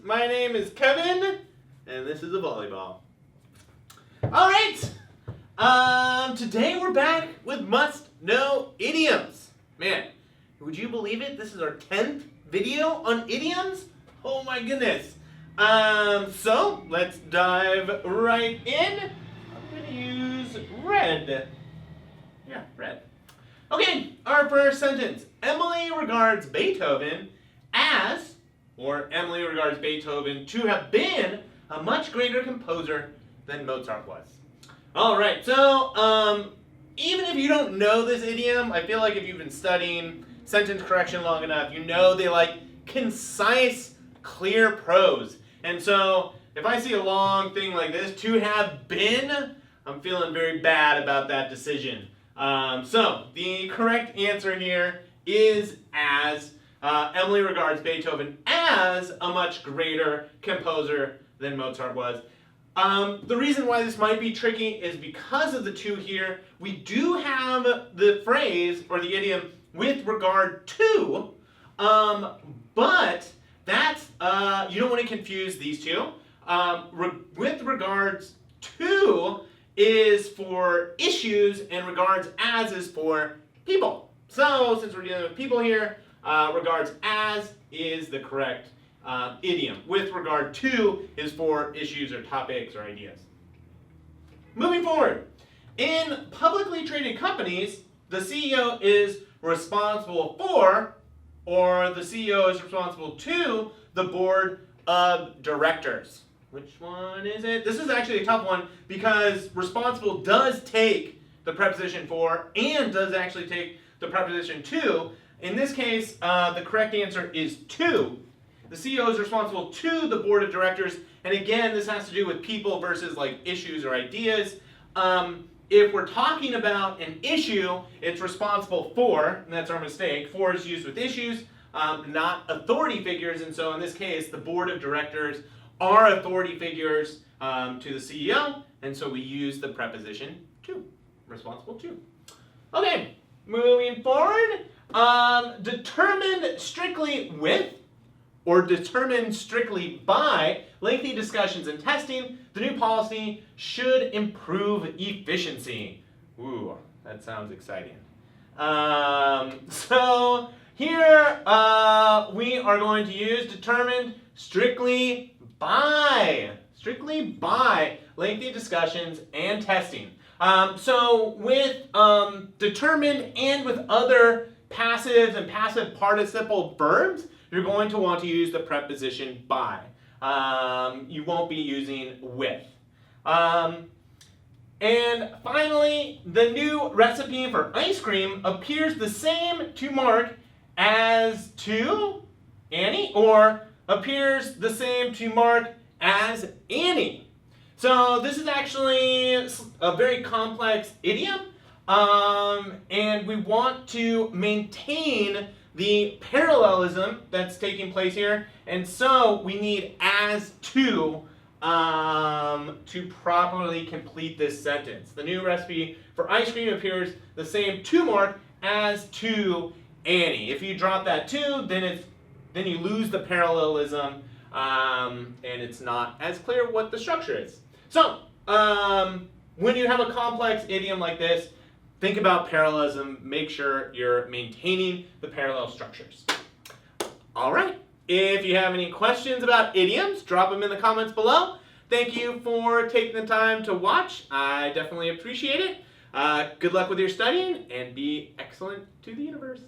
My name is Kevin, and this is a volleyball. All right. Today we're back with must-know idioms. Man, would you believe it? This is our 10th video on idioms. Oh my goodness. So let's dive right in. I'm gonna use red. Yeah, red. Okay, our first sentence. Emily regards Beethoven as, or Emily regards Beethoven to have been a much greater composer than Mozart was. All right, so even if you don't know this idiom, I feel like if you've been studying sentence correction long enough, you know they like concise, clear prose. And so if I see a long thing like this, to have been, I'm feeling very bad about that decision. So the correct answer here is as. Emily regards Beethoven as a much greater composer than Mozart was. The reason why this might be tricky is because of the two here. We do have the phrase or the idiom with regard to, but that's, you don't want to confuse these two. With regards to is for issues and regards as is for people. So since we're dealing with people here, regards as is the correct idiom. With regard to is for issues or topics or ideas. Moving forward, in publicly traded companies, the CEO is responsible for, or the CEO is responsible to, the board of directors. Which one is it? This is actually a tough one because responsible does take the preposition for and does actually take the preposition to. In this case, the correct answer is to. The CEO is responsible to the board of directors. And again, this has to do with people versus like issues or ideas. If we're talking about an issue, it's responsible for, and that's our mistake. For is used with issues, not authority figures. And so in this case, the board of directors are authority figures to the CEO. And so we use the preposition to, responsible to. Okay, moving forward. Determined strictly with or determined strictly by lengthy discussions and testing, the new policy should improve efficiency. Ooh, that sounds exciting. So here we are going to use determined strictly by lengthy discussions and testing. So with determined and with other passive and passive participle verbs, you're going to want to use the preposition by. You won't be using with. And finally, the new recipe for ice cream appears the same to Mark as to Annie, or appears the same to Mark as Annie. So this is actually a very complex idiom. And we want to maintain the parallelism that's taking place here. And so we need as to properly complete this sentence. The new recipe for ice cream appears the same to Mark as to Annie. If you drop that to, then you lose the parallelism, and it's not as clear what the structure is. So when you have a complex idiom like this, think about parallelism. Make sure you're maintaining the parallel structures. All right. If you have any questions about idioms, drop them in the comments below. Thank you for taking the time to watch. I definitely appreciate it. Good luck with your studying and be excellent to the universe.